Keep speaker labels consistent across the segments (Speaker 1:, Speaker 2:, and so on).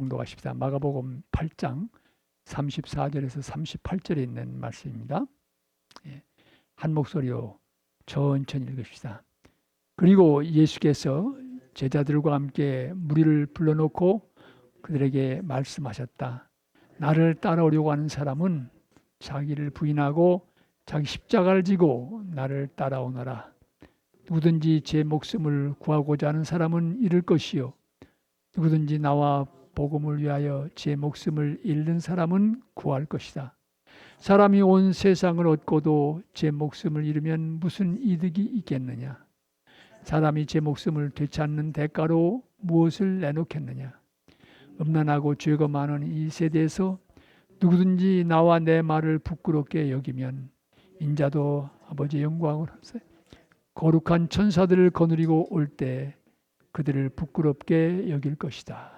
Speaker 1: 봉독하십시다. 마가복음 8장 34절에서 38절에 있는 말씀입니다. 한 목소리로 천천히 읽읍시다. 그리고 예수께서 제자들과 함께 무리를 불러놓고 그들에게 말씀하셨다. 나를 따라오려고 하는 사람은 자기를 부인하고 자기 십자가를 지고 나를 따라오너라. 누구든지 제 목숨을 구하고자 하는 사람은 잃을 것이요 누구든지 나와 복음을 위하여 제 목숨을 잃는 사람은 구할 것이다. 사람이 온 세상을 얻고도 제 목숨을 잃으면 무슨 이득이 있겠느냐? 사람이 제 목숨을 되찾는 대가로 무엇을 내놓겠느냐? 음란하고 죄가 많은 이 세대에서 누구든지 나와 내 말을 부끄럽게 여기면 인자도 아버지의 영광을 거룩한 천사들을 거느리고 올 때 그들을 부끄럽게 여길 것이다.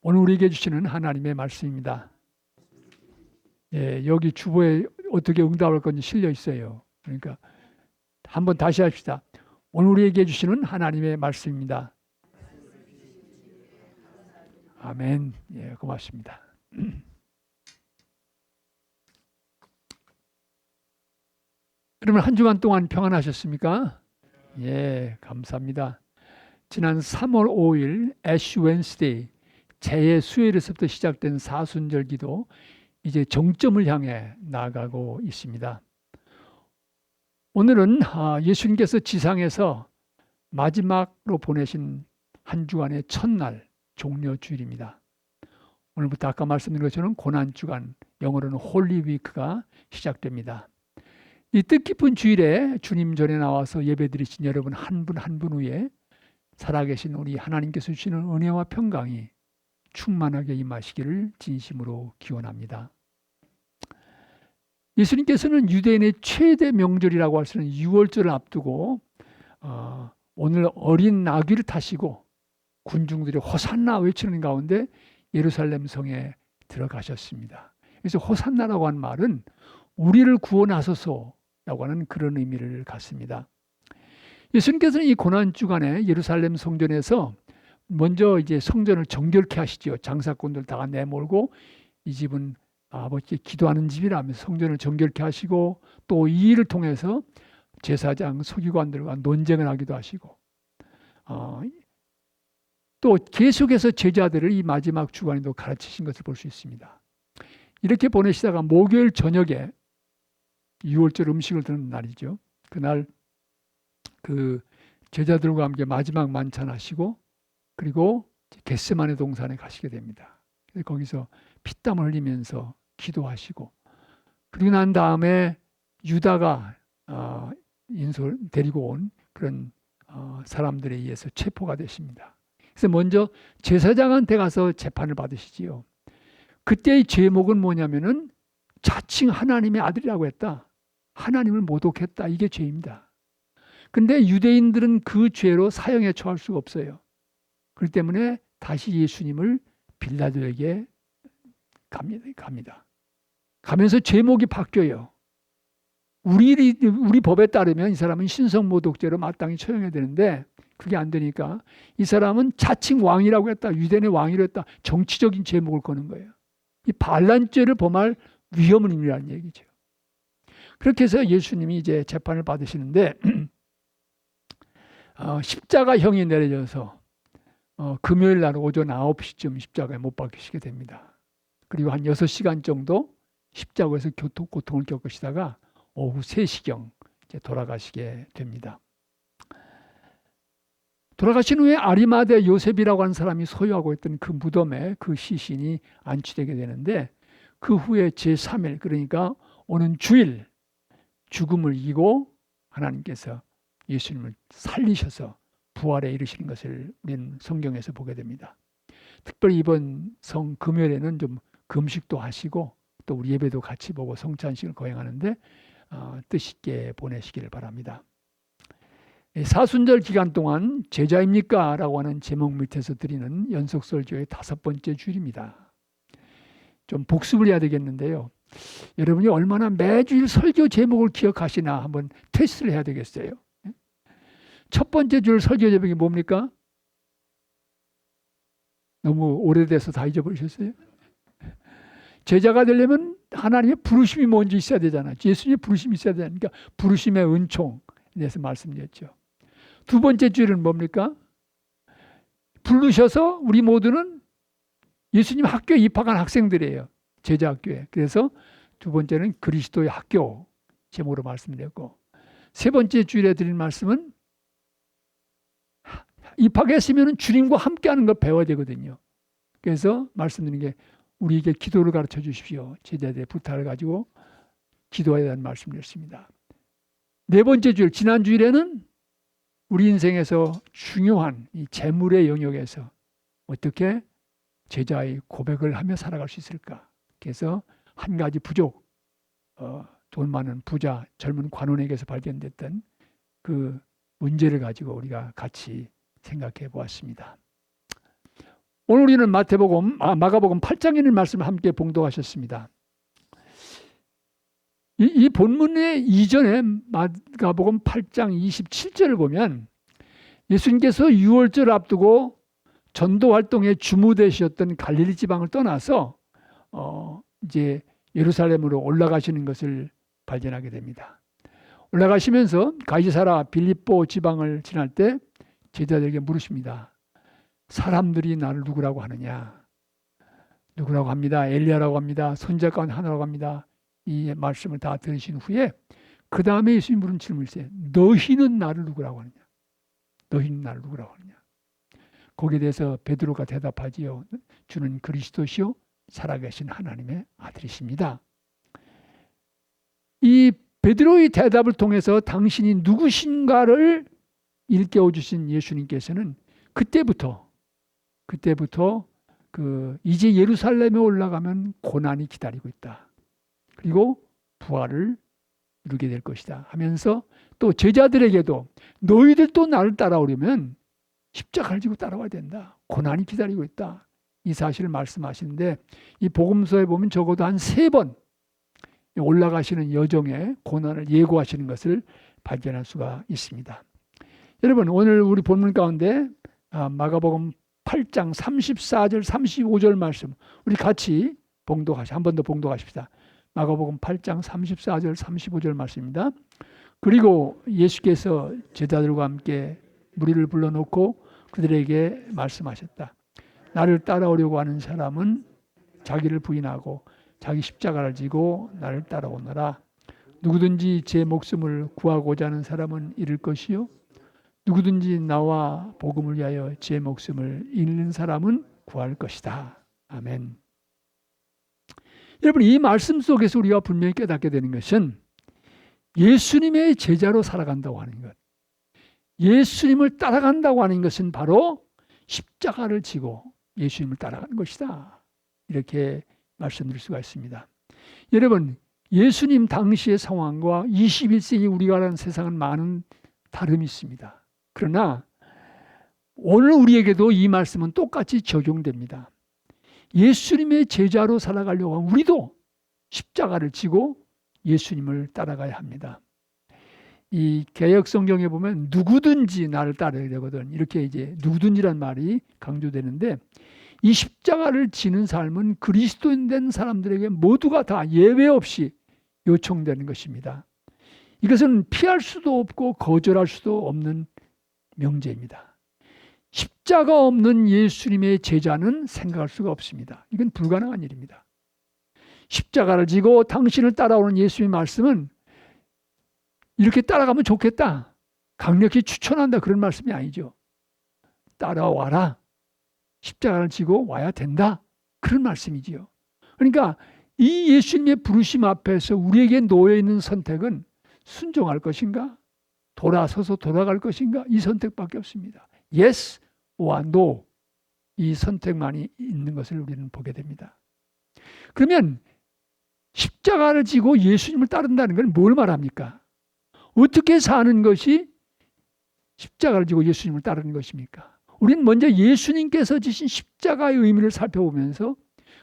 Speaker 1: 오늘 우리에게 주시는 하나님의 말씀입니다. 여기 주보에 어떻게 응답할 건지 실려 있어요. 그러니까 한번 다시 합시다. 오늘 우리에게 주시는 하나님의 말씀입니다. 아멘. 고맙습니다. 여러분 한 주간 동안 평안하셨습니까? 감사합니다. 지난 3월 5일 애쉬 웬스데이 재해 수요일에서부터 시작된 사순절 기도 이제 정점을 향해 나아가고 있습니다. 오늘은 예수님께서 지상에서 마지막으로 보내신 한 주간의 첫날 종려 주일입니다. 오늘부터 아까 말씀드린 것처럼 고난주간, 영어로는 홀리위크가 시작됩니다. 이 뜻깊은 주일에 주님 전에 나와서 예배드리신 여러분 한 분 한 분 위에 살아계신 우리 하나님께서 주시는 은혜와 평강이 충만하게 임하시기를 진심으로 기원합니다. 예수님께서는 유대인의 최대 명절이라고 할 수 있는 6월절을 앞두고 오늘 어린 나귀를 타시고 군중들이 호산나 외치는 가운데 예루살렘 성에 들어가셨습니다. 그래서 호산나라고 하는 말은 우리를 구원하소서라고 하는 그런 의미를 갖습니다. 예수님께서는 이 고난주간에 예루살렘 성전에서 먼저 이제 성전을 정결케 하시죠. 장사꾼들 다 내몰고 이 집은 아버지께 기도하는 집이라면서 성전을 정결케 하시고 또 이 일을 통해서 제사장, 서기관들과 논쟁을 하기도 하시고 또 계속해서 제자들을 이 마지막 주간에도 가르치신 것을 볼 수 있습니다. 이렇게 보내시다가 목요일 저녁에 6월절 음식을 드는 날이죠. 그날 그 제자들과 함께 마지막 만찬하시고 그리고 겟세마네 동산에 가시게 됩니다. 거기서 피땀을 흘리면서 기도하시고 그리고 난 다음에 유다가 데리고 온 그런 사람들에 의해서 체포가 되십니다. 그래서 먼저 제사장한테 가서 재판을 받으시지요. 그때의 제목은 뭐냐면은 자칭 하나님의 아들이라고 했다. 하나님을 모독했다. 이게 죄입니다. 근데 유대인들은 그 죄로 사형에 처할 수가 없어요. 그렇기 때문에 다시 예수님을 빌라도에게 갑니다. 가면서 제목이 바뀌어요. 우리 법에 따르면 이 사람은 신성모독죄로 마땅히 처형해야 되는데 그게 안 되니까 이 사람은 자칭 왕이라고 했다. 유대인의 왕이라고 했다. 정치적인 제목을 거는 거예요. 이 반란죄를 범할 위험을 의미하는 얘기죠. 그렇게 해서 예수님이 이제 재판을 받으시는데 십자가형이 내려져서 금요일 날 오전 9시쯤 십자가에 못 박히시게 됩니다. 그리고 한 6시간 정도 십자가에서 고통을 겪으시다가 오후 3시경 이제 돌아가시게 됩니다. 돌아가신 후에 아리마대 요셉이라고 하는 사람이 소유하고 있던 그 무덤에 그 시신이 안치되게 되는데 그 후에 제3일 그러니까 오는 주일 죽음을 이기고 하나님께서 예수님을 살리셔서 부활에 이르시는 것을 우리는 성경에서 보게 됩니다. 특별히 이번 금요일에는 좀 금식도 하시고 또 우리 예배도 같이 보고 성찬식을 거행하는데 뜻 있게 보내시기를 바랍니다. 사순절 기간 동안 제자입니까? 라고 하는 제목 밑에서 드리는 연속설교의 5번째 주일입니다. 좀 복습을 해야 되겠는데요. 여러분이 얼마나 매주일 설교 제목을 기억하시나 한번 테스트를 해야 되겠어요. 첫 번째 줄 설교 제목이 뭡니까? 너무 오래돼서 다 잊어버리셨어요? 제자가 되려면 하나님의 부르심이 먼저 있어야 되잖아요. 예수님의 부르심이 있어야 되니까 부르심의 은총에 대해서 말씀드렸죠. 두 번째 주일은 뭡니까? 부르셔서 우리 모두는 예수님 학교에 입학한 학생들이에요. 제자 학교에. 그래서 두 번째는 그리스도의 학교 제목으로 말씀드렸고, 세 번째 주일에 드린 말씀은 입학했으면 주님과 함께하는 걸 배워야 되거든요. 그래서 말씀드린 게 우리에게 기도를 가르쳐 주십시오. 제자들의 부탁을 가지고 기도해야 한다는 말씀드렸습니다. 네 번째 주일, 지난 주일에는 우리 인생에서 중요한 이 재물의 영역에서 어떻게 제자의 고백을 하며 살아갈 수 있을까? 그래서 한 가지 부족, 돈 많은 부자, 젊은 관원에게서 발견됐던 그 문제를 가지고 우리가 같이 생각해 보았습니다. 오늘 우리는 마가복음 8장에 있는 말씀을 함께 봉독하셨습니다. 이 본문의 이전에 마가복음 8장 27절을 보면 예수님께서 유월절 앞두고 전도 활동에 주무되셨던 갈릴리 지방을 떠나서 이제 예루살렘으로 올라가시는 것을 발견하게 됩니다. 올라가시면서 가이사라 빌립보 지방을 지날 때 제자들에게 물으십니다. 사람들이 나를 누구라고 하느냐? 누구라고 합니다. 엘리야라고 합니다. 선지자 가운데 하나라고 합니다. 이 말씀을 다 들으신 후에 그 다음에 예수님 물은 질문이 있어요. 너희는 나를 누구라고 하느냐? 너희는 나를 누구라고 하느냐? 거기에 대해서 베드로가 대답하지요. 주는 그리스도시요 살아계신 하나님의 아들이십니다. 이 베드로의 대답을 통해서 당신이 누구신가를 일깨워 주신 예수님께서는 그때부터 이제 예루살렘에 올라가면 고난이 기다리고 있다. 그리고 부활을 이루게 될 것이다 하면서 또 제자들에게도 너희들도 나를 따라오려면 십자가를 지고 따라와야 된다. 고난이 기다리고 있다. 이 사실을 말씀하시는데 이 복음서에 보면 적어도 한 3번 올라가시는 여정의 고난을 예고하시는 것을 발견할 수가 있습니다. 여러분, 오늘 우리 본문 가운데 마가복음 8장 34절 35절 말씀 우리 같이 한 번 더 봉독하십시다. 마가복음 8장 34절 35절 말씀입니다. 그리고 예수께서 제자들과 함께 무리를 불러놓고 그들에게 말씀하셨다. 나를 따라오려고 하는 사람은 자기를 부인하고 자기 십자가를 지고 나를 따라오너라. 누구든지 제 목숨을 구하고자 하는 사람은 잃을 것이요 누구든지 나와 복음을 위하여 제 목숨을 잃는 사람은 구할 것이다. 아멘. 여러분, 이 말씀 속에서 우리가 분명히 깨닫게 되는 것은 예수님의 제자로 살아간다고 하는 것, 예수님을 따라간다고 하는 것은 바로 십자가를 지고 예수님을 따라가는 것이다. 이렇게 말씀드릴 수가 있습니다. 여러분, 예수님 당시의 상황과 21세기 우리가 사는 세상은 많은 다름이 있습니다. 그러나 오늘 우리에게도 이 말씀은 똑같이 적용됩니다. 예수님의 제자로 살아가려고 하면 우리도 십자가를 지고 예수님을 따라가야 합니다. 이 개역 성경에 보면 누구든지 나를 따라야 되거든. 이렇게 이제 누구든지란 말이 강조되는데 이 십자가를 지는 삶은 그리스도인 된 사람들에게 모두가 다 예외 없이 요청되는 것입니다. 이것은 피할 수도 없고 거절할 수도 없는 명제입니다. 십자가 없는 예수님의 제자는 생각할 수가 없습니다. 이건 불가능한 일입니다. 십자가를 지고 당신을 따라오는 예수님의 말씀은 이렇게 따라가면 좋겠다, 강력히 추천한다, 그런 말씀이 아니죠. 따라와라, 십자가를 지고 와야 된다, 그런 말씀이지요. 그러니까 이 예수님의 부르심 앞에서 우리에게 놓여 있는 선택은 순종할 것인가, 돌아서서 돌아갈 것인가, 이 선택밖에 없습니다. Yes와 No, 이 선택만이 있는 것을 우리는 보게 됩니다. 그러면 십자가를 지고 예수님을 따른다는 건 뭘 말합니까? 어떻게 사는 것이 십자가를 지고 예수님을 따르는 것입니까? 우리는 먼저 예수님께서 지신 십자가의 의미를 살펴보면서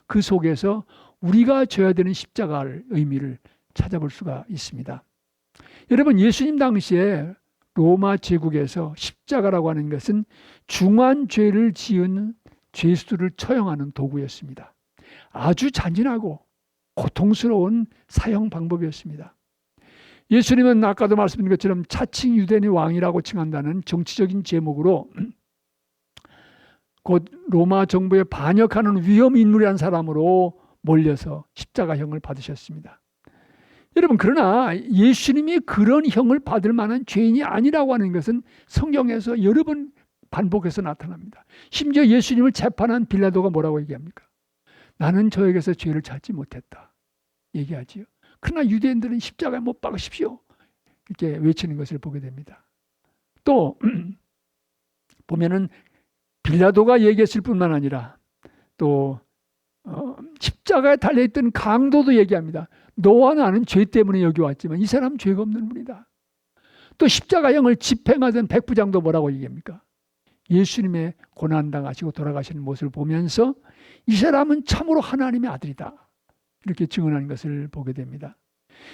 Speaker 1: 그 속에서 우리가 져야 되는 십자가의 의미를 찾아볼 수가 있습니다. 여러분, 예수님 당시에 로마 제국에서 십자가라고 하는 것은 중한 죄를 지은 죄수들을 처형하는 도구였습니다. 아주 잔인하고 고통스러운 사형 방법이었습니다. 예수님은 아까도 말씀드린 것처럼 차칭 유대인의 왕이라고 칭한다는 정치적인 제목으로 곧 로마 정부에 반역하는 위험 인물이라는 사람으로 몰려서 십자가형을 받으셨습니다. 여러분, 그러나 예수님이 그런 형을 받을 만한 죄인이 아니라고 하는 것은 성경에서 여러 번 반복해서 나타납니다. 심지어 예수님을 재판한 빌라도가 뭐라고 얘기합니까? 나는 저에게서 죄를 찾지 못했다 얘기하지요. 그러나 유대인들은 십자가에 못 박으십시오 이렇게 외치는 것을 보게 됩니다. 또 보면은 빌라도가 얘기했을 뿐만 아니라 또 십자가에 달려있던 강도도 얘기합니다. 너와 나는 죄 때문에 여기 왔지만 이 사람 죄가 없는 분이다. 또 십자가형을 집행하던 백부장도 뭐라고 얘기합니까? 예수님의 고난당하시고 돌아가시는 모습을 보면서 이 사람은 참으로 하나님의 아들이다 이렇게 증언하는 것을 보게 됩니다.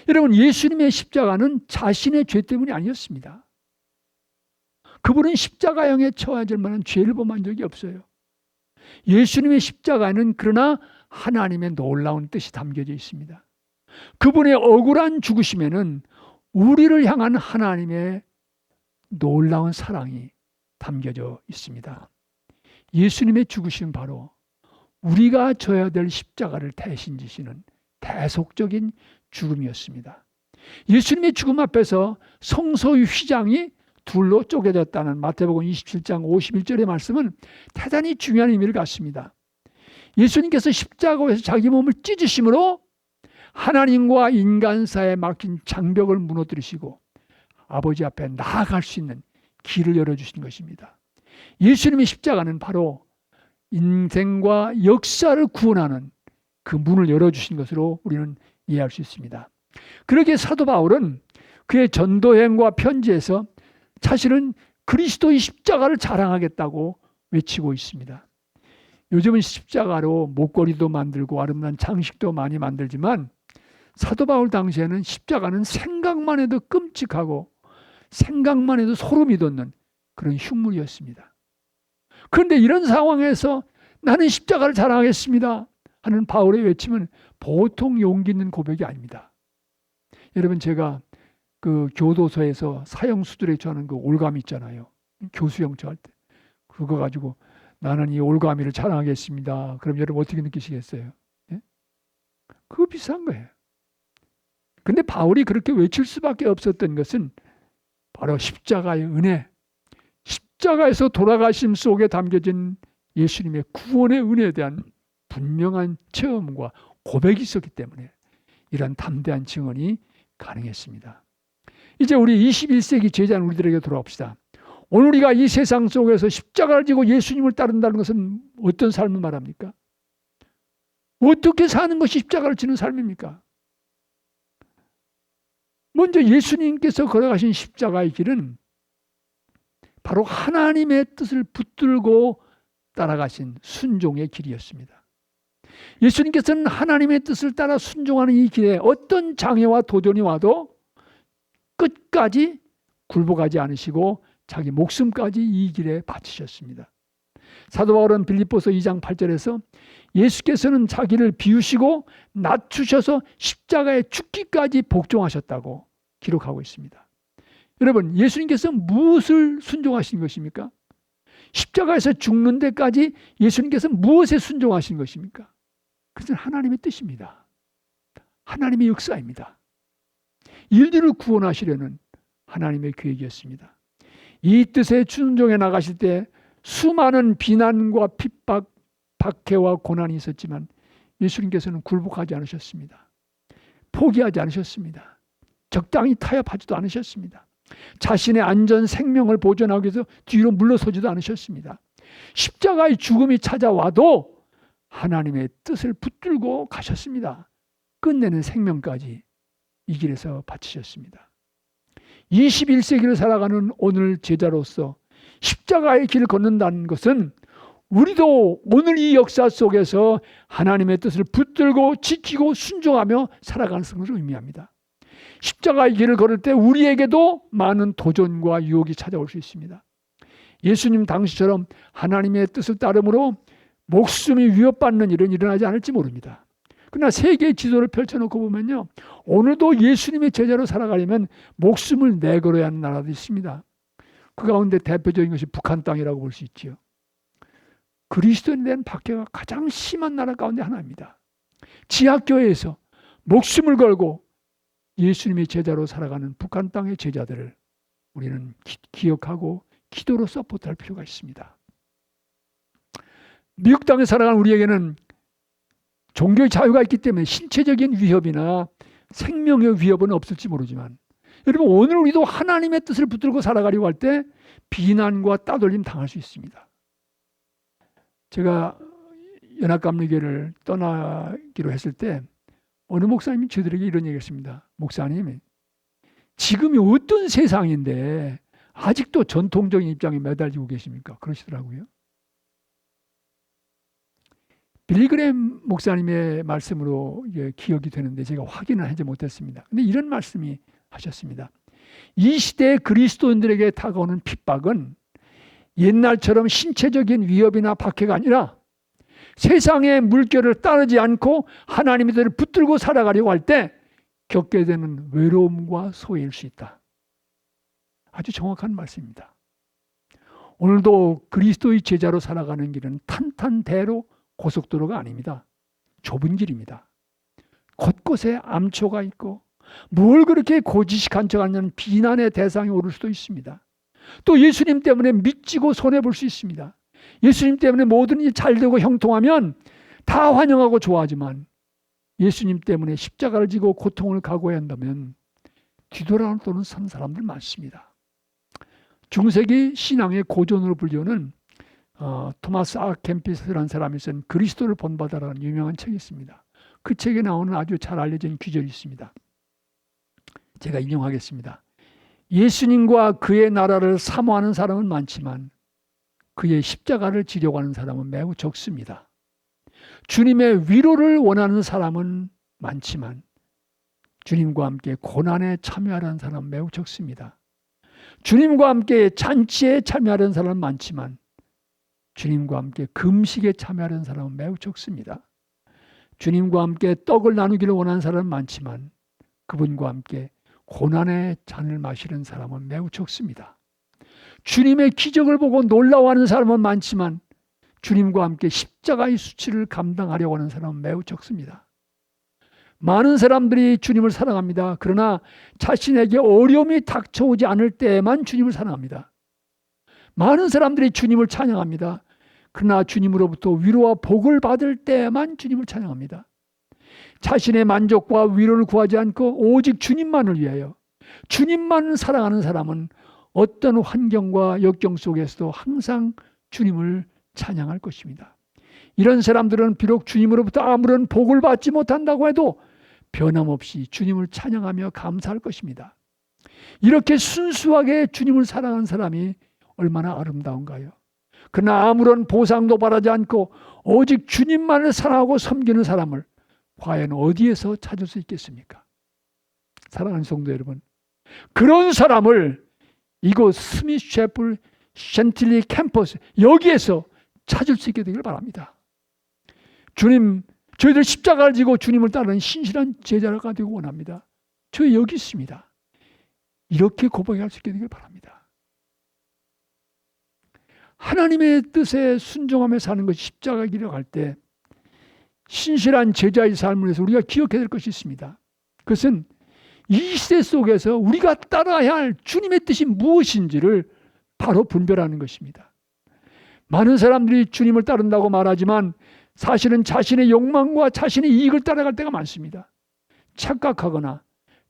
Speaker 1: 여러분, 예수님의 십자가는 자신의 죄 때문이 아니었습니다. 그분은 십자가형에 처해질 만한 죄를 범한 적이 없어요. 예수님의 십자가는 그러나 하나님의 놀라운 뜻이 담겨져 있습니다. 그분의 억울한 죽으심에는 우리를 향한 하나님의 놀라운 사랑이 담겨져 있습니다. 예수님의 죽으심은 바로 우리가 져야 될 십자가를 대신 지시는 대속적인 죽음이었습니다. 예수님의 죽음 앞에서 성소의 휘장이 둘로 쪼개졌다는 마태복음 27장 51절의 말씀은 대단히 중요한 의미를 갖습니다. 예수님께서 십자가에서 자기 몸을 찢으심으로 하나님과 인간 사이에 막힌 장벽을 무너뜨리시고 아버지 앞에 나아갈 수 있는 길을 열어주신 것입니다. 예수님의 십자가는 바로 인생과 역사를 구원하는 그 문을 열어주신 것으로 우리는 이해할 수 있습니다. 그러기에 사도 바울은 그의 전도행과 편지에서 사실은 그리스도의 십자가를 자랑하겠다고 외치고 있습니다. 요즘은 십자가로 목걸이도 만들고 아름다운 장식도 많이 만들지만 사도 바울 당시에는 십자가는 생각만 해도 끔찍하고 생각만 해도 소름이 돋는 그런 흉물이었습니다. 그런데 이런 상황에서 나는 십자가를 자랑하겠습니다 하는 바울의 외침은 보통 용기 있는 고백이 아닙니다. 여러분, 제가 그 교도소에서 사형수들에 처하는 그 올가미 있잖아요. 교수형 처할 때. 그거 가지고 나는 이 올가미를 자랑하겠습니다. 그럼 여러분 어떻게 느끼시겠어요? 예? 그거 비슷한 거예요. 근데 바울이 그렇게 외칠 수밖에 없었던 것은 바로 십자가의 은혜, 십자가에서 돌아가심 속에 담겨진 예수님의 구원의 은혜에 대한 분명한 체험과 고백이 있었기 때문에 이런 담대한 증언이 가능했습니다. 이제 우리 21세기 제자는 우리들에게 돌아옵시다. 오늘 우리가 이 세상 속에서 십자가를 지고 예수님을 따른다는 것은 어떤 삶을 말합니까? 어떻게 사는 것이 십자가를 지는 삶입니까? 먼저 예수님께서 걸어가신 십자가의 길은 바로 하나님의 뜻을 붙들고 따라가신 순종의 길이었습니다. 예수님께서는 하나님의 뜻을 따라 순종하는 이 길에 어떤 장애와 도전이 와도 끝까지 굴복하지 않으시고 자기 목숨까지 이 길에 바치셨습니다. 사도 바울은 빌립보서 2장 8절에서 예수께서는 자기를 비우시고 낮추셔서 십자가에 죽기까지 복종하셨다고 기록하고 있습니다. 여러분, 예수님께서 무엇을 순종하신 것입니까? 십자가에서 죽는 데까지 예수님께서 무엇에 순종하신 것입니까? 그것은 하나님의 뜻입니다. 하나님의 역사입니다. 인류를 구원하시려는 하나님의 계획이었습니다. 이 뜻에 순종해 나가실 때 수많은 비난과 핍박, 박해와 고난이 있었지만 예수님께서는 굴복하지 않으셨습니다. 포기하지 않으셨습니다. 적당히 타협하지도 않으셨습니다. 자신의 안전 생명을 보존하기 위해서 뒤로 물러서지도 않으셨습니다. 십자가의 죽음이 찾아와도 하나님의 뜻을 붙들고 가셨습니다. 끝내는 생명까지 이 길에서 바치셨습니다. 21세기를 살아가는 오늘 제자로서 십자가의 길을 걷는다는 것은 우리도 오늘 이 역사 속에서 하나님의 뜻을 붙들고 지키고 순종하며 살아가는 것을 의미합니다. 십자가의 길을 걸을 때 우리에게도 많은 도전과 유혹이 찾아올 수 있습니다. 예수님 당시처럼 하나님의 뜻을 따름으로 목숨이 위협받는 일은 일어나지 않을지 모릅니다. 그러나 세계의 지도를 펼쳐놓고 보면요, 오늘도 예수님의 제자로 살아가려면 목숨을 내걸어야 하는 나라도 있습니다. 그 가운데 대표적인 것이 북한 땅이라고 볼 수 있지요. 그리스도인에 대한 박해가 가장 심한 나라 가운데 하나입니다. 지하교회에서 목숨을 걸고 예수님의 제자로 살아가는 북한 땅의 제자들을 우리는 기억하고 기도로 서포트할 필요가 있습니다. 미국 땅에 살아가는 우리에게는 종교의 자유가 있기 때문에 신체적인 위협이나 생명의 위협은 없을지 모르지만, 여러분, 오늘 우리도 하나님의 뜻을 붙들고 살아가려고 할 때 비난과 따돌림 당할 수 있습니다. 제가 연합감리교회를 떠나기로 했을 때 어느 목사님이 저들에게 이런 얘기했습니다. 목사님, 지금이 어떤 세상인데 아직도 전통적인 입장에 매달리고 계십니까? 그러시더라고요. 빌리그램 목사님의 말씀으로 기억이 되는데 제가 확인을 하지 못했습니다. 근데 이런 말씀이 하셨습니다. 이 시대의 그리스도인들에게 다가오는 핍박은 옛날처럼 신체적인 위협이나 박해가 아니라 세상의 물결을 따르지 않고 하나님의 뜻을 붙들고 살아가려고 할 때 겪게 되는 외로움과 소외일 수 있다. 아주 정확한 말씀입니다. 오늘도 그리스도의 제자로 살아가는 길은 탄탄대로 고속도로가 아닙니다. 좁은 길입니다. 곳곳에 암초가 있고 뭘 그렇게 고지식한 척하냐는 비난의 대상이 오를 수도 있습니다. 또 예수님 때문에 미치고 손해볼 수 있습니다. 예수님 때문에 모든 일이 잘되고 형통하면 다 환영하고 좋아하지만 예수님 때문에 십자가를 지고 고통을 각오해야 한다면 뒤돌아서는 사람들 많습니다. 중세기 신앙의 고전으로 불리우는 토마스 아 캠피스라는 사람이 쓴 그리스도를 본받아라는 유명한 책이 있습니다. 그 책에 나오는 아주 잘 알려진 귀절이 있습니다. 제가 인용하겠습니다. 예수님과 그의 나라를 사모하는 사람은 많지만 그의 십자가를 지려고 하는 사람은 매우 적습니다. 주님의 위로를 원하는 사람은 많지만 주님과 함께 고난에 참여하는 사람은 매우 적습니다. 주님과 함께 잔치에 참여하는 사람은 많지만 주님과 함께 금식에 참여하는 사람은 매우 적습니다. 주님과 함께 떡을 나누기를 원하는 사람은 많지만 그분과 함께 고난의 잔을 마시는 사람은 매우 적습니다. 주님의 기적을 보고 놀라워하는 사람은 많지만 주님과 함께 십자가의 수치를 감당하려고 하는 사람은 매우 적습니다. 많은 사람들이 주님을 사랑합니다. 그러나 자신에게 어려움이 닥쳐오지 않을 때에만 주님을 사랑합니다. 많은 사람들이 주님을 찬양합니다. 그러나 주님으로부터 위로와 복을 받을 때에만 주님을 찬양합니다. 자신의 만족과 위로를 구하지 않고 오직 주님만을 위하여 주님만 사랑하는 사람은 어떤 환경과 역경 속에서도 항상 주님을 찬양할 것입니다. 이런 사람들은 비록 주님으로부터 아무런 복을 받지 못한다고 해도 변함없이 주님을 찬양하며 감사할 것입니다. 이렇게 순수하게 주님을 사랑하는 사람이 얼마나 아름다운가요? 그러나 아무런 보상도 바라지 않고 오직 주님만을 사랑하고 섬기는 사람을 과연 어디에서 찾을 수 있겠습니까? 사랑하는 성도 여러분, 그런 사람을 이곳 스미스 채플 챈틸리 캠퍼스 여기에서 찾을 수 있게 되길 바랍니다. 주님, 저희들 십자가를 지고 주님을 따르는 신실한 제자가 되고 원합니다. 저희 여기 있습니다. 이렇게 고백할 수 있게 되길 바랍니다. 하나님의 뜻에 순종하며 사는 것이 십자가 길을 갈 때 신실한 제자의 삶을 위해서 우리가 기억해야 될 것이 있습니다. 그것은 이 시대 속에서 우리가 따라야 할 주님의 뜻이 무엇인지를 바로 분별하는 것입니다. 많은 사람들이 주님을 따른다고 말하지만 사실은 자신의 욕망과 자신의 이익을 따라갈 때가 많습니다. 착각하거나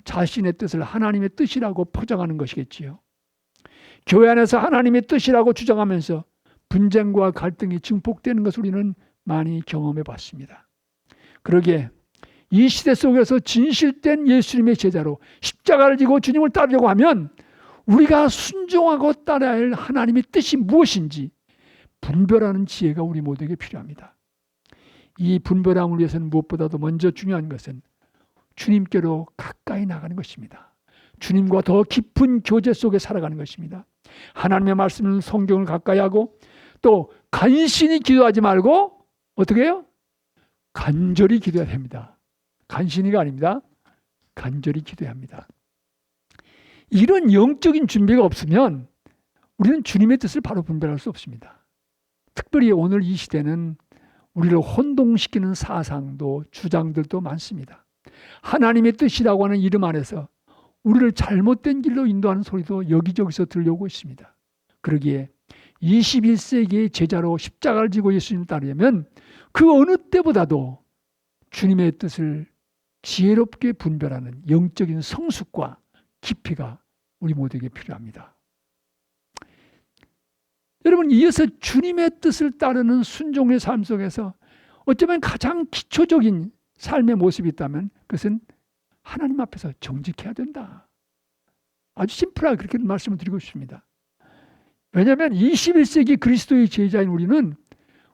Speaker 1: 자신의 뜻을 하나님의 뜻이라고 포장하는 것이겠지요. 교회 안에서 하나님의 뜻이라고 주장하면서 분쟁과 갈등이 증폭되는 것을 우리는 많이 경험해 봤습니다. 그러기에 이 시대 속에서 진실된 예수님의 제자로 십자가를 지고 주님을 따르려고 하면 우리가 순종하고 따라야 할 하나님의 뜻이 무엇인지 분별하는 지혜가 우리 모두에게 필요합니다. 이 분별함을 위해서는 무엇보다도 먼저 중요한 것은 주님께로 가까이 나가는 것입니다. 주님과 더 깊은 교제 속에 살아가는 것입니다. 하나님의 말씀은 성경을 가까이 하고 또 간신히 기도하지 말고 어떻게 해요? 간절히 기도해야 됩니다. 간신히가 아닙니다. 간절히 기도해야 합니다. 이런 영적인 준비가 없으면 우리는 주님의 뜻을 바로 분별할 수 없습니다. 특별히 오늘 이 시대는 우리를 혼동시키는 사상도 주장들도 많습니다. 하나님의 뜻이라고 하는 이름 안에서 우리를 잘못된 길로 인도하는 소리도 여기저기서 들려오고 있습니다. 그러기에 21세기의 제자로 십자가를 지고 예수님을 따르려면 그 어느 때보다도 주님의 뜻을 지혜롭게 분별하는 영적인 성숙과 깊이가 우리 모두에게 필요합니다. 여러분, 이어서 주님의 뜻을 따르는 순종의 삶 속에서 어쩌면 가장 기초적인 삶의 모습이 있다면 그것은 하나님 앞에서 정직해야 된다. 아주 심플하게 그렇게 말씀을 드리고 싶습니다. 왜냐하면 21세기 그리스도의 제자인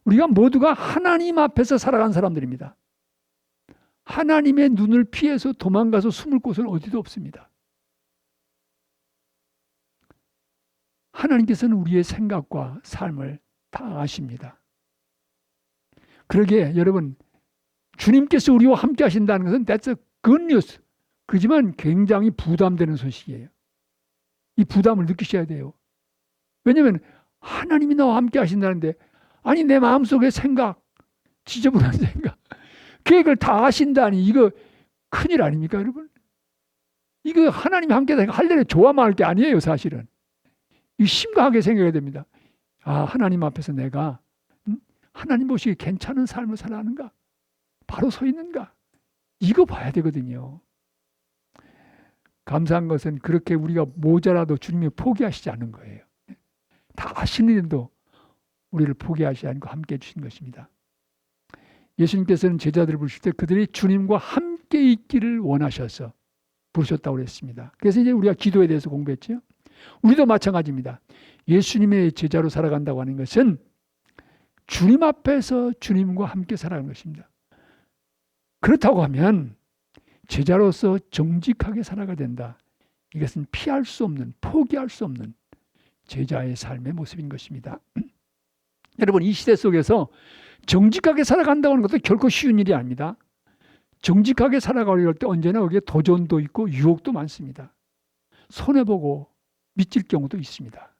Speaker 1: 우리가 모두가 하나님 앞에서 살아간 사람들입니다. 하나님의 눈을 피해서 도망가서 숨을 곳은 어디도 없습니다. 하나님께서는 우리의 생각과 삶을 다 아십니다. 그러기에 여러분, 주님께서 우리와 함께 하신다는 것은 that's a good news. 그렇지만 굉장히 부담되는 소식이에요. 이 부담을 느끼셔야 돼요. 왜냐하면 하나님이 나와 함께 하신다는데 아니 내 마음속의 생각, 지저분한 생각, 계획을 다 아신다니 이거 큰일 아닙니까 여러분? 이거 하나님이 함께 하려면 좋아만 할 게 아니에요 사실은. 이 심각하게 생각해야 됩니다. 아, 하나님 앞에서 내가 하나님 보시기에 괜찮은 삶을 살아가는가? 바로 서 있는가? 이거 봐야 되거든요. 감사한 것은 그렇게 우리가 모자라도 주님이 포기하시지 않은 거예요. 다 아시는데도 우리를 포기하시지 않고 함께 해주신 것입니다. 예수님께서는 제자들을 부르실 때 그들이 주님과 함께 있기를 원하셔서 부르셨다고 그랬습니다. 그래서 이제 우리가 기도에 대해서 공부했죠. 우리도 마찬가지입니다. 예수님의 제자로 살아간다고 하는 것은 주님 앞에서 주님과 함께 살아가는 것입니다. 그렇다고 하면 제자로서 정직하게 살아가야 된다. 이것은 피할 수 없는, 포기할 수 없는 제자의 삶의 모습인 것입니다. 여러분, 이 시대 속에서 정직하게 살아간다고 하는 것도 결코 쉬운 일이 아닙니다. 정직하게 살아가려고 할 때 언제나 거기에 도전도 있고 유혹도 많습니다. 손해보고 미칠 경우도 있습니다.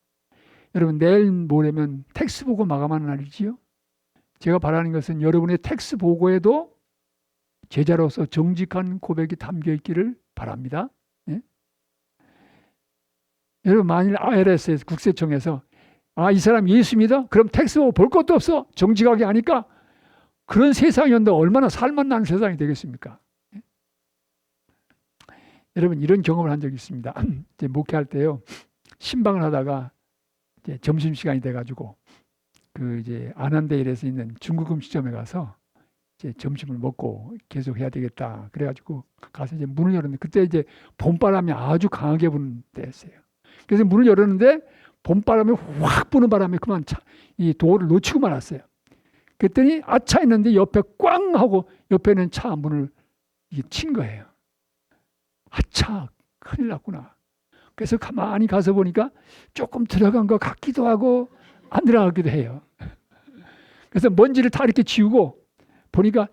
Speaker 1: 여러분, 내일 모레면 텍스 보고 마감하는 날이지요. 제가 바라는 것은 여러분의 텍스 보고에도 제자로서 정직한 고백이 담겨 있기를 바랍니다. 예? 여러분, 만일 IRS 국세청에서 이 사람 예수 믿어? 그럼 텍스 보고 볼 것도 없어. 정직하게 하니까 그런 세상이 온다 얼마나 살만 나는 세상이 되겠습니까? 예? 여러분, 이런 경험을 한 적이 있습니다. 이제 목회할 때요. 신방을 하다가 이제 점심시간이 돼가지고 이제 안한대일에서 있는 중국 음식점에 가서 이제 점심을 먹고 계속 해야 되겠다. 그래가지고 가서 이제 문을 열었는데 그때 이제 봄바람이 아주 강하게 부는 때였어요. 그래서 문을 열었는데 봄바람이 확 부는 바람에 그만 이 도어를 놓치고 말았어요. 그랬더니 아차 했는데 옆에 꽝 하고 옆에 있는 차 문을 친 거예요. 아차, 큰일 났구나. 그래서 가만히 가서 보니까 조금 들어간 것 같기도 하고 안 들어가기도 해요. 그래서 먼지를 다 이렇게 지우고 보니까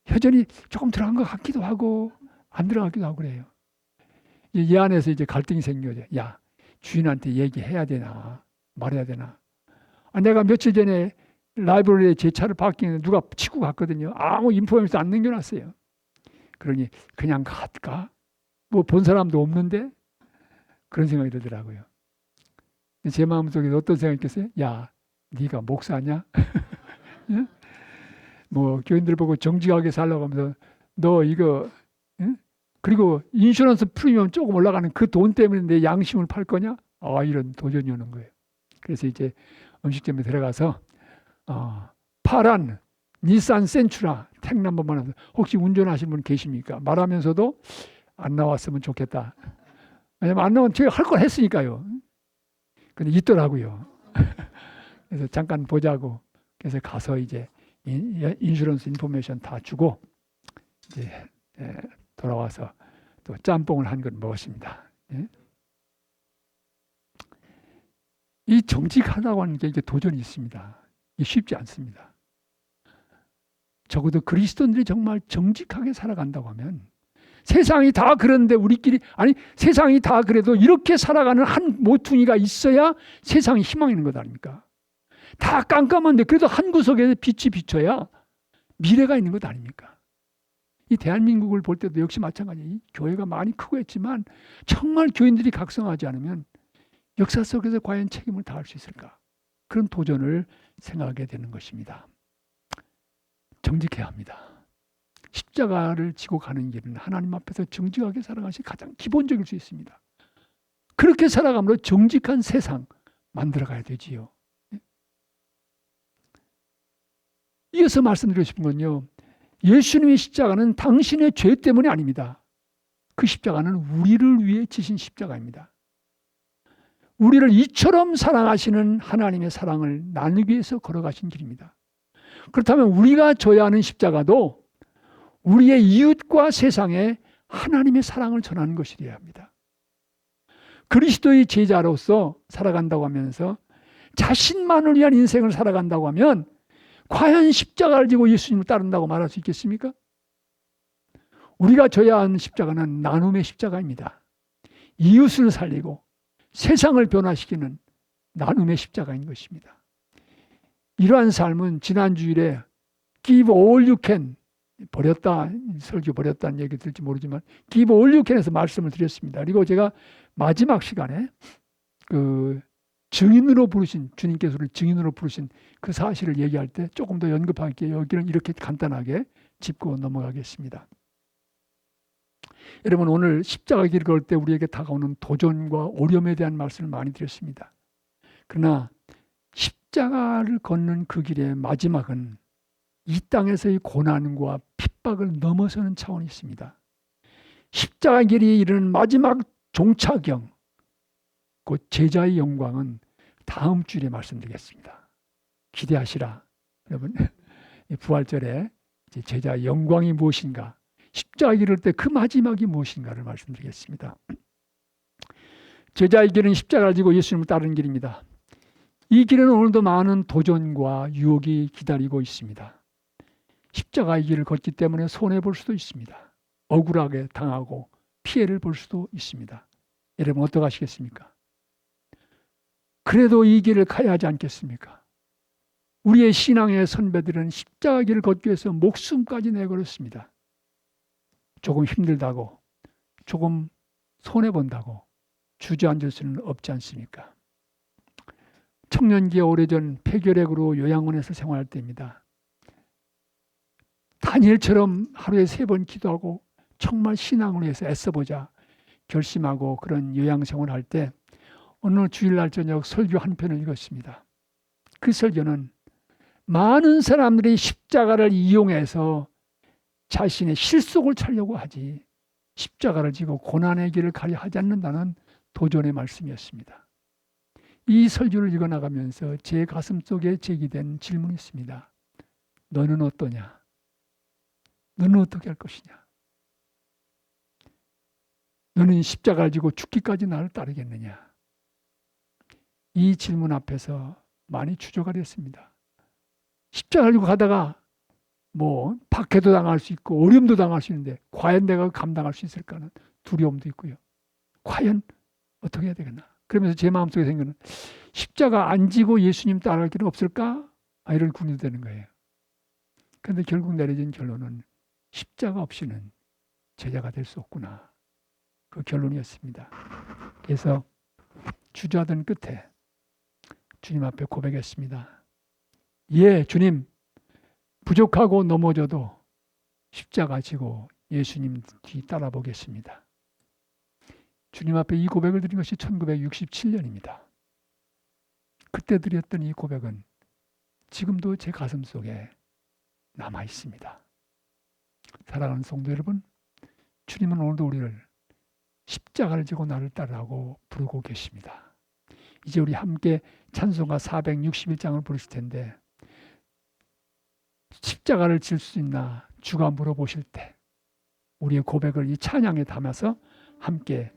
Speaker 1: 여전히 조금 들어간 것 같기도 하고 안 들어가기도 하고 그래요. 이 안에서 이제 갈등이 생겨요. 야, 주인한테 얘기해야 되나 말해야 되나. 내가 며칠 전에 라이브러리에 제 차를 바뀌는데 누가 치고 갔거든요. 아무 인포메이션 안 남겨놨어요. 그러니 그냥 갈까? 뭐 본 사람도 없는데 그런 생각이 들더라고요. 제 마음속에 어떤 생각이 있겠어요? 야, 네가 목사냐? 예? 뭐 교인들 보고 정직하게 살라고 하면서 너 이거 그리고 인슈런스 프리미엄 조금 올라가는 그 돈 때문에 내 양심을 팔 거냐? 이런 도전이 오는 거예요. 그래서 이제 음식점에 들어가서 파란 닛산 센츄라 택넘버만 혹시 운전하시는 분 계십니까? 말하면서도 안 나왔으면 좋겠다. 왜냐면 안 나오면 제가 할 걸 했으니까요. 근데 있더라고요. 그래서 잠깐 보자고. 그래서 가서 이제 인슈런스 인포메이션 다 주고 이제 돌아와서 또 짬뽕을 한 건 먹었습니다. 예? 이 정직하다고 하는 게 이게 도전이 있습니다. 이게 쉽지 않습니다. 적어도 그리스도인들이 정말 정직하게 살아간다고 하면, 세상이 다 그런데 우리끼리, 아니 세상이 다 그래도 이렇게 살아가는 한 모퉁이가 있어야 세상이 희망이 있는 것 아닙니까? 다 깜깜한데 그래도 한 구석에 빛이 비쳐야 미래가 있는 것 아닙니까? 이 대한민국을 볼 때도 역시 마찬가지. 교회가 많이 크고 했지만 정말 교인들이 각성하지 않으면 역사 속에서 과연 책임을 다할 수 있을까? 그런 도전을 생각하게 되는 것입니다. 정직해야 합니다. 십자가를 지고 가는 길은 하나님 앞에서 정직하게 살아가시 가장 기본적일 수 있습니다. 그렇게 살아감으로 정직한 세상 만들어가야 되지요. 이어서 말씀드리고 싶은 건요, 예수님의 십자가는 당신의 죄 때문이 아닙니다. 그 십자가는 우리를 위해 지신 십자가입니다. 우리를 이처럼 사랑하시는 하나님의 사랑을 나누기 위해서 걸어가신 길입니다. 그렇다면 우리가 져야 하는 십자가도 우리의 이웃과 세상에 하나님의 사랑을 전하는 것이어야 합니다. 그리스도의 제자로서 살아간다고 하면서 자신만을 위한 인생을 살아간다고 하면 과연 십자가를 지고 예수님을 따른다고 말할 수 있겠습니까? 우리가 져야 하는 십자가는 나눔의 십자가입니다. 이웃을 살리고 세상을 변화시키는 나눔의 십자가인 것입니다. 이러한 삶은 지난 주일에 Give all you can, 버렸다, 설교 버렸다는 얘기 들을지 모르지만 Give all you can에서 말씀을 드렸습니다. 그리고 제가 마지막 시간에 증인으로 부르신, 주님께서 우리를 증인으로 부르신 그 사실을 얘기할 때 조금 더 연급하게 여기는 이렇게 간단하게 짚고 넘어가겠습니다. 여러분, 오늘 십자가 길을 걸 때 우리에게 다가오는 도전과 어려움에 대한 말씀을 많이 드렸습니다. 그러나 십자가를 걷는 그 길의 마지막은 이 땅에서의 고난과 핍박을 넘어서는 차원이 있습니다. 십자가 길이 이르는 마지막 종착역, 곧 제자의 영광은 다음 주에 말씀드리겠습니다. 기대하시라. 여러분, 부활절에 제자의 영광이 무엇인가, 십자가 길을 때 그 마지막이 무엇인가를 말씀드리겠습니다. 제자의 길은 십자가를 지고 예수님을 따르는 길입니다. 이 길은 오늘도 많은 도전과 유혹이 기다리고 있습니다. 십자가의 길을 걷기 때문에 손해볼 수도 있습니다. 억울하게 당하고 피해를 볼 수도 있습니다. 여러분, 어떡하시겠습니까? 그래도 이 길을 가야 하지 않겠습니까? 우리의 신앙의 선배들은 십자가 길을 걷기 위해서 목숨까지 내걸었습니다. 조금 힘들다고, 조금 손해본다고 주저앉을 수는 없지 않습니까? 청년기에 오래전 폐결핵으로 요양원에서 생활할 때입니다. 다니엘처럼 하루에 3번 기도하고 정말 신앙을 위해서 애써보자 결심하고 그런 요양생활을 할 때 어느 주일날 저녁 설교 한 편을 읽었습니다. 그 설교는 많은 사람들이 십자가를 이용해서 자신의 실속을 차려고 하지 십자가를 지고 고난의 길을 가려 하지 않는다는 도전의 말씀이었습니다. 이 설교를 읽어나가면서 제 가슴 속에 제기된 질문이 있습니다. 너는 어떠냐? 너는 어떻게 할 것이냐? 너는 십자가를 지고 죽기까지 나를 따르겠느냐? 이 질문 앞에서 많이 주저가 됐습니다. 십자가를 지고 가다가 박해도 당할 수 있고 어려움도 당할 수 있는데 과연 내가 감당할 수 있을까는 두려움도 있고요. 과연 어떻게 해야 되겠나? 그러면서 제 마음속에 생기는 십자가 안 지고 예수님 따라갈 길은 없을까? 이런 군이 되는 거예요. 그런데 결국 내려진 결론은 십자가 없이는 제자가 될 수 없구나. 그 결론이었습니다. 그래서 주저하던 끝에 주님 앞에 고백했습니다. 예, 주님, 부족하고 넘어져도 십자가 지고 예수님 뒤 따라 보겠습니다. 주님 앞에 이 고백을 드린 것이 1967년입니다. 그때 드렸던 이 고백은 지금도 제 가슴 속에 남아 있습니다. 사랑하는 성도 여러분, 주님은 오늘도 우리를 십자가를 지고 나를 따르라고 부르고 계십니다. 이제 우리 함께 찬송가 461장을 부르실 텐데 십자가를 질 수 있나 주가 물어보실 때 우리의 고백을 이 찬양에 담아서 함께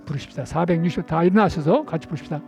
Speaker 1: 부르십시다. 460 다 일어나셔서 같이 부르십시다.